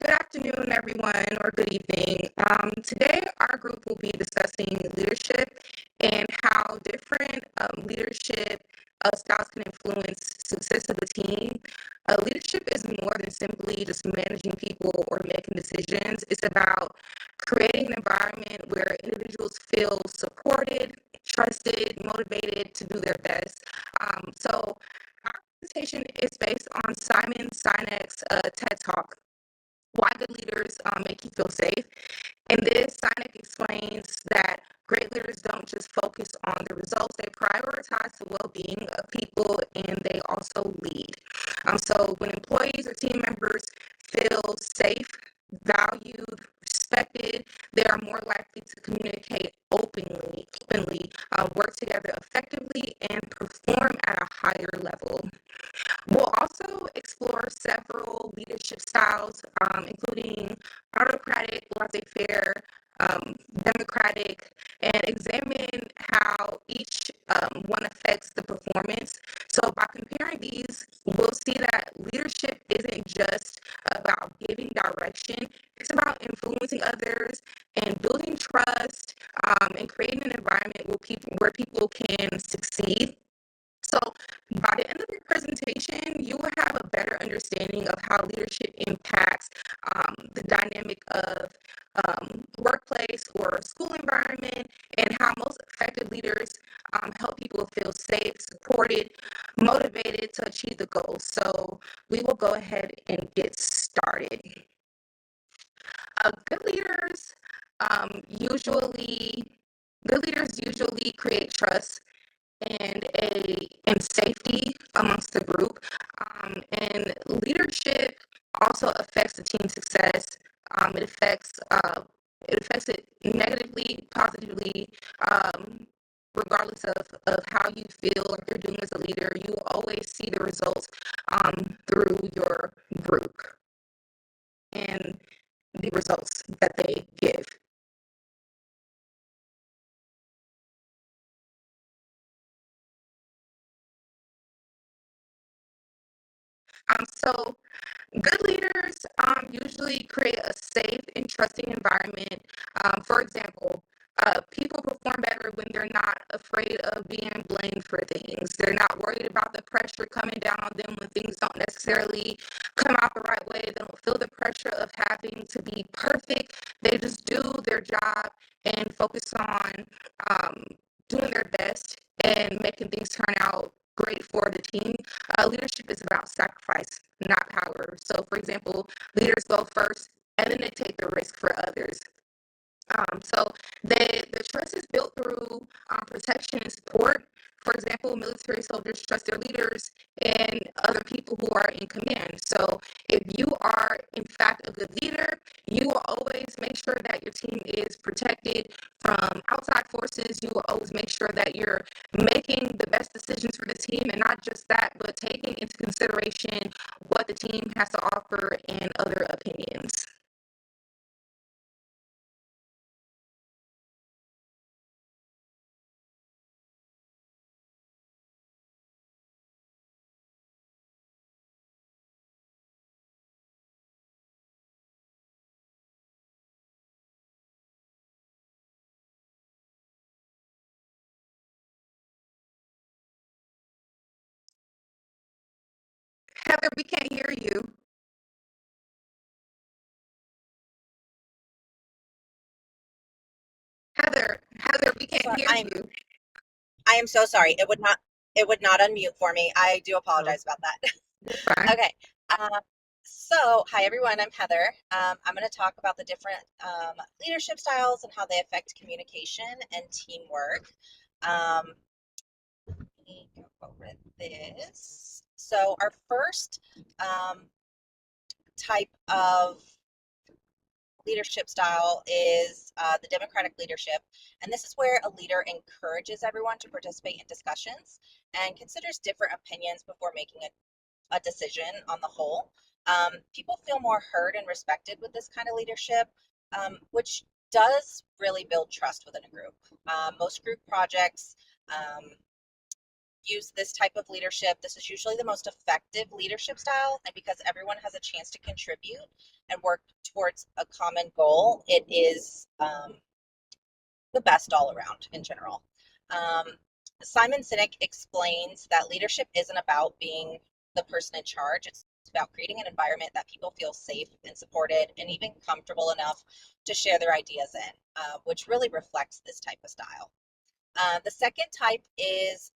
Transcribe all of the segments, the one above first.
Good afternoon, everyone, or good evening. Today, our group will be discussing leadership and how different leadership styles can influence success of a team. Leadership is more than simply just managing people or making decisions. It's about creating an environment where individuals feel supported, trusted, motivated to do their best. So, our presentation is based on Simon Sinek's TED Talk, Why Good Leaders Make You Feel Safe. In this, Sinek explains that great leaders don't just focus on the results, they prioritize the well being of people and they also lead. So, when employees or team members feel safe, valued, respected, they are more likely to communicate openly, work together effectively, and perform at a higher level. We'll also explore several leadership styles, including autocratic, laissez-faire, democratic, and examine how each one affects the performance. So by comparing these, we'll see that leadership isn't just about giving direction, it's about influencing others and building trust, and creating an environment where people can succeed. So, by the end of the presentation, you will have a better understanding of how leadership impacts the dynamic of workplace or school environment, and how most effective leaders help people feel safe, supported, motivated to achieve the goals. So, we will go ahead and get started. Good leaders usually good leaders usually create trust and safety amongst the group. And leadership also affects the team's success. It affects it negatively, positively, regardless of how you feel like you're doing as a leader. You will always see the results through your group and the results that they give. So good leaders usually create a safe and trusting environment. For example, people perform better when they're not afraid of being blamed for things. They're not worried about the pressure coming down on them when things don't necessarily come out the right way. They don't feel the pressure of having to be perfect. They just do their job and focus on um, doing their best and making things turn out great for the team. Leadership is about sacrifice, not power. So, for example, leaders go first and then they take the risk for others. So the trust is built through protection and support. For example, military soldiers trust their leaders and other people who are in command. So if you are in fact a good leader, you will always make sure that your team is protected from outside forces. You will always make sure that you're making the best decisions for the team, and not just that, but taking into consideration what the team has to offer and other opinions. Heather, we can't hear you. Heather, we can't Sorry, hear you. I am so sorry. It would not unmute for me. I do Oh, apologize about that. fine. Okay. Um, so hi everyone, I'm Heather. I'm going to talk about the different leadership styles and how they affect communication and teamwork. Um, Let me go over this. So our first type of leadership style is the democratic leadership. And this is where a leader encourages everyone to participate in discussions and considers different opinions before making a decision on the whole. People feel more heard and respected with this kind of leadership, which does really build trust within a group. Most group projects um, use this type of leadership, this is usually the most effective leadership style. And because everyone has a chance to contribute and work towards a common goal, it is the best all around in general. Um, Simon Sinek explains that leadership isn't about being the person in charge. It's about creating an environment that people feel safe and supported and even comfortable enough to share their ideas in, which really reflects this type of style. The second type is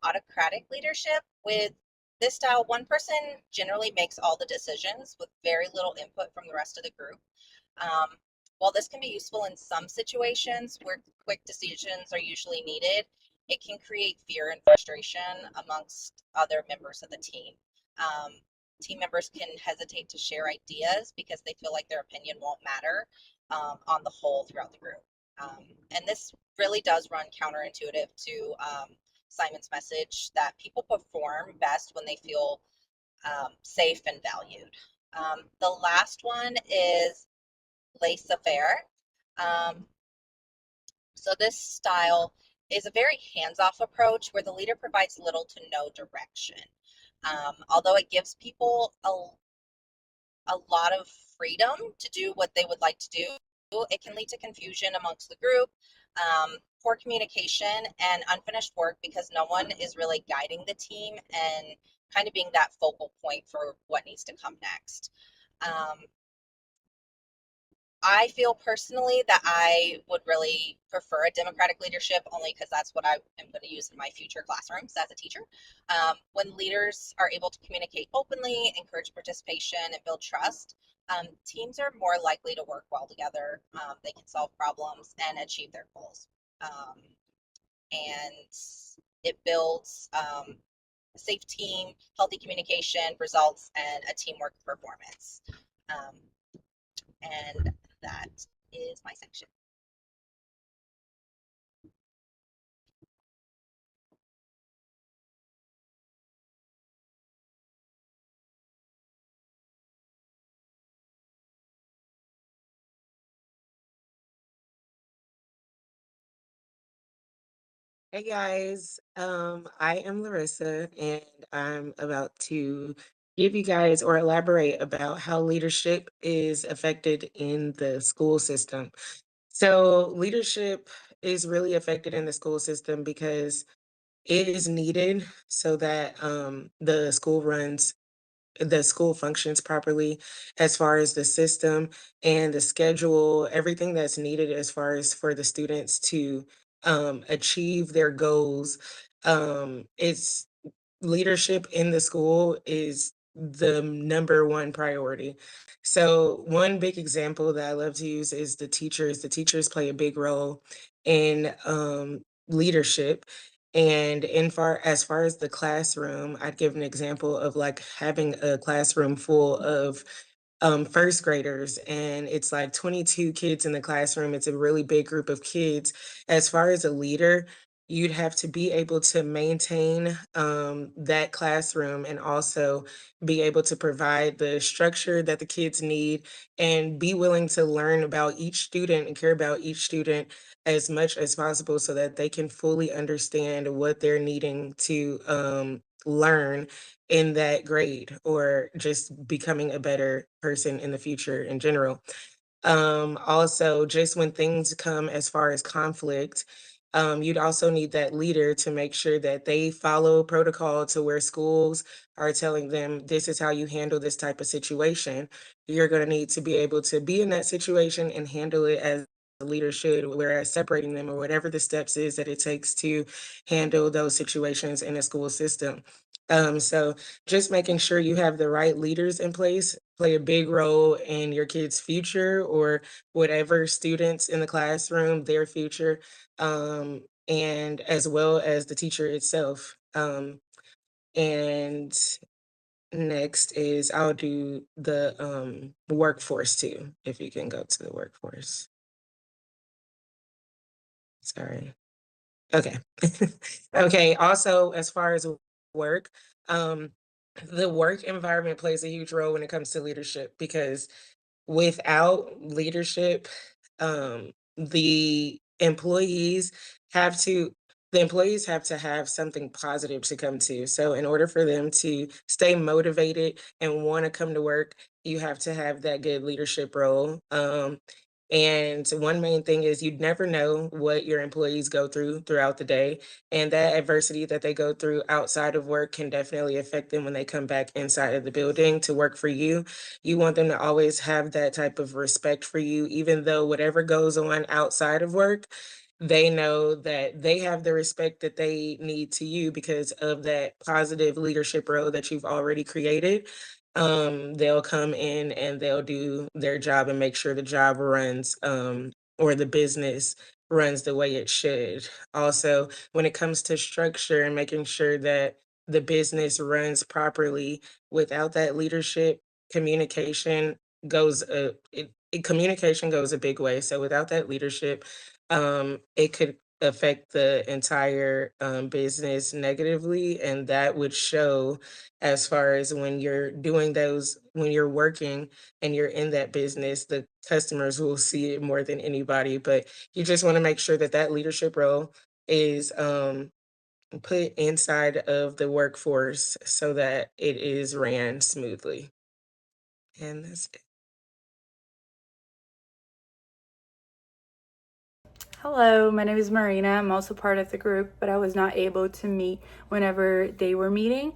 autocratic leadership. With this style, one person generally makes all the decisions with very little input from the rest of the group. Um, while this can be useful in some situations where quick decisions are usually needed, it can create fear and frustration amongst other members of the team. Um, Team members can hesitate to share ideas because they feel like their opinion won't matter on the whole throughout the group. And this really does run counterintuitive to Simon's message that people perform best when they feel safe and valued. The last one is laissez-faire. Um, so this style is a very hands-off approach where the leader provides little to no direction. Although it gives people a lot of freedom to do what they would like to do, it can lead to confusion amongst the group, poor communication, and unfinished work because no one is really guiding the team and kind of being that focal point for what needs to come next. I feel personally that I would really prefer a democratic leadership only because that's what I am going to use in my future classrooms as a teacher. When leaders are able to communicate openly, encourage participation, and build trust, teams are more likely to work well together. They can solve problems and achieve their goals. And it builds a safe team, healthy communication, results, and a teamwork performance. Um, and that is my section. Hey guys, I am Larissa, and I'm about to give you guys or elaborate about how leadership is affected in the school system. So, leadership is really affected in the school system because it is needed so that the school functions properly as far as the system and the schedule, everything that's needed as far as for the students to achieve their goals. It's leadership in the school is the number one priority. So one big example that I love to use is the teachers. The teachers play a big role in leadership. And as far as the classroom, I'd give an example of like having a classroom full of first graders, and it's like 22 kids in the classroom. It's a really big group of kids. As far as a leader, you'd have to be able to maintain that classroom and also be able to provide the structure that the kids need and be willing to learn about each student and care about each student as much as possible so that they can fully understand what they're needing to learn in that grade or just becoming a better person in the future in general. Also, just when things come as far as conflict, you'd also need that leader to make sure that they follow protocol to where schools are telling them this is how you handle this type of situation. You're going to need to be able to be in that situation and handle it as a leader should, whereas separating them or whatever the steps is that it takes to handle those situations in a school system. So just making sure you have the right leaders in place play a big role in your kids' future or whatever students in the classroom, their future, and as well as the teacher itself. And next is I'll do the workforce too, if you can go to the workforce. Sorry. Okay. Okay. Also, as far as work, um, the work environment plays a huge role when it comes to leadership because without leadership, the employees have to the employees have to have something positive to come to. So in order for them to stay motivated and want to come to work, you have to have that good leadership role. And one main thing is you never know what your employees go through throughout the day. And that adversity that they go through outside of work can definitely affect them when they come back inside of the building to work for you. You want them to always have that type of respect for you, even though whatever goes on outside of work, they know that they have the respect that they need to you because of that positive leadership role that you've already created. They'll come in and they'll do their job and make sure the job runs, or the business runs the way it should. Also, when it comes to structure and making sure that the business runs properly, without that leadership, communication communication goes a big way. So without that leadership, it could affect the entire business negatively, and that would show as far as when you're working and you're in that business, the customers will see it more than anybody. But you just want to make sure that that leadership role is put inside of the workforce so that it is ran smoothly. And that's it. Hello, my name is Marina. I'm also part of the group, but I was not able to meet whenever they were meeting,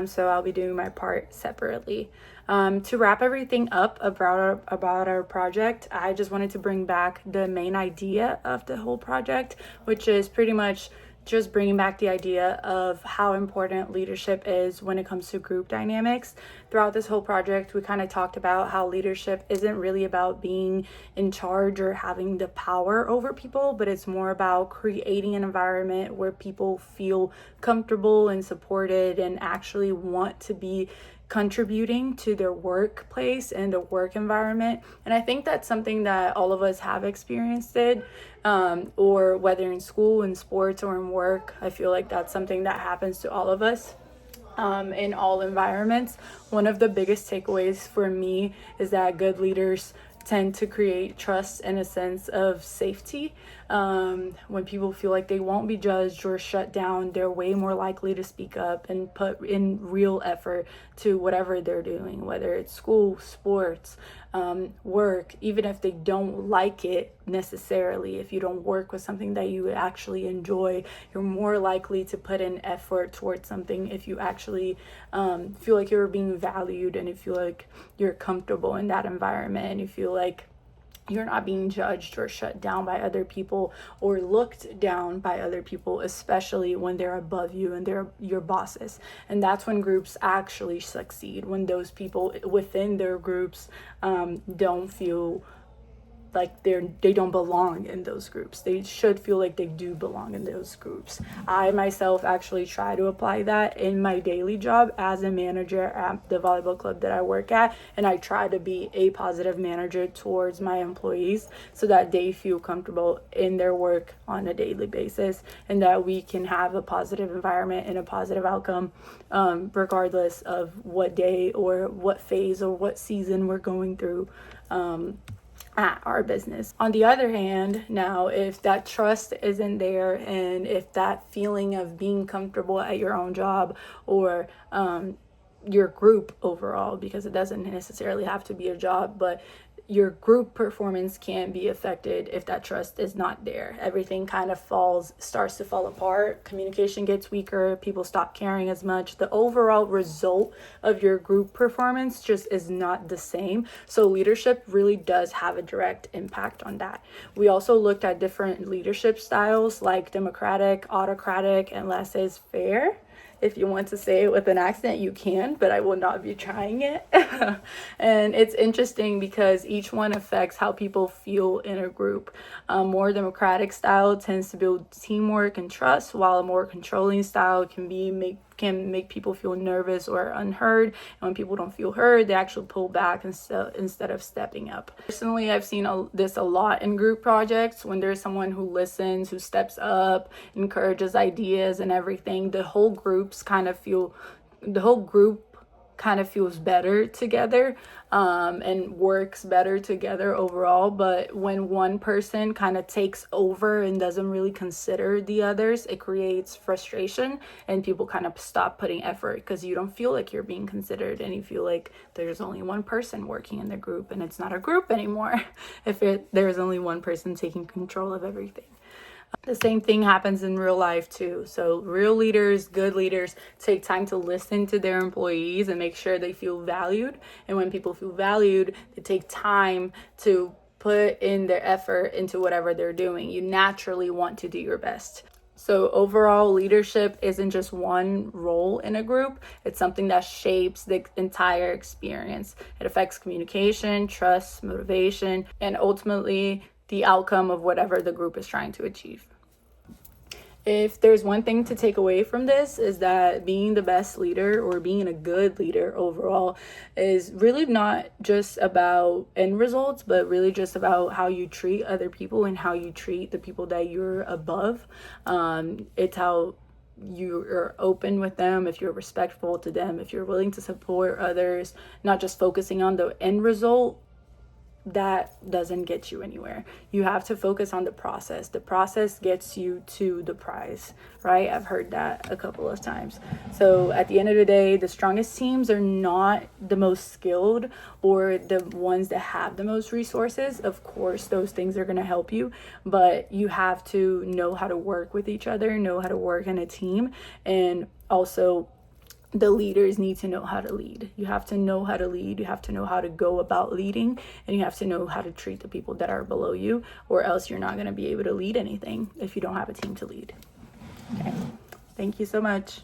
so I'll be doing my part separately. To wrap everything up about our project, I just wanted to bring back the main idea of the whole project, which is pretty much just bringing back the idea of how important leadership is when it comes to group dynamics. Throughout this whole project, we kind of talked about how leadership isn't really about being in charge or having the power over people, but it's more about creating an environment where people feel comfortable and supported and actually want to be contributing to their workplace and the work environment. And I think that's something that all of us have experienced it, or whether in school, in sports, or in work. I feel like that's something that happens to all of us. In all environments. One of the biggest takeaways for me is that good leaders tend to create trust and a sense of safety. When people feel like they won't be judged or shut down, they're way more likely to speak up and put in real effort to whatever they're doing, whether it's school, sports, work, even if they don't like it necessarily. If you don't work with something that you actually enjoy, you're more likely to put in effort towards something if you actually feel like you're being valued, and you feel like you're comfortable in that environment, and you feel like you're not being judged or shut down by other people or looked down by other people, especially when they're above you and they're your bosses. And that's when groups actually succeed, when those people within their groups don't feel like they don't belong in those groups. They should feel like they do belong in those groups. I myself actually try to apply that in my daily job as a manager at the volleyball club that I work at, and I try to be a positive manager towards my employees so that they feel comfortable in their work on a daily basis, and that we can have a positive environment and a positive outcome, regardless of what day or what phase or what season we're going through at our business. On the other hand, now, if that trust isn't there, and if that feeling of being comfortable at your own job or your group overall, because it doesn't necessarily have to be a job, but your group performance can be affected if that trust is not there. Everything kind of starts to fall apart. Communication gets weaker. People stop caring as much. The overall result of your group performance just is not the same. So leadership really does have a direct impact on that. We also looked at different leadership styles like democratic, autocratic, and laissez-faire. If you want to say it with an accent, you can, but I will not be trying it. And it's interesting because each one affects how people feel in a group. More democratic style tends to build teamwork and trust, while a more controlling style can make people feel nervous or unheard. And when people don't feel heard, they actually pull back instead of stepping up. Personally, I've seen this a lot in group projects. When there's someone who listens, who steps up, encourages ideas and everything, the whole group kind of feels better together and works better together overall. But when one person kind of takes over and doesn't really consider the others, it creates frustration and people kind of stop putting effort because you don't feel like you're being considered and you feel like there's only one person working in the group and it's not a group anymore if there's only one person taking control of everything. The same thing happens in real life too. So real leaders, good leaders, take time to listen to their employees and make sure they feel valued. And when people feel valued, they take time to put in their effort into whatever they're doing. You naturally want to do your best. So overall, leadership isn't just one role in a group. It's something that shapes the entire experience. It affects communication, trust, motivation, and ultimately the outcome of whatever the group is trying to achieve. If there's one thing to take away from this, is that being the best leader or being a good leader overall is really not just about end results, but really just about how you treat other people and how you treat the people that you're above. It's how you're open with them, if you're respectful to them, if you're willing to support others, not just focusing on the end result. That doesn't get you anywhere. You have to focus on the process. The process gets you to the prize, right? I've heard that a couple of times. So at the end of the day, the strongest teams are not the most skilled or the ones that have the most resources. Of course, those things are going to help you, but you have to know how to work with each other, know how to work in a team, and also the leaders need to know how to lead. You have to know how to lead. You have to know how to go about leading, and you have to know how to treat the people that are below you, or else you're not going to be able to lead anything if you don't have a team to lead. Okay. Thank you so much.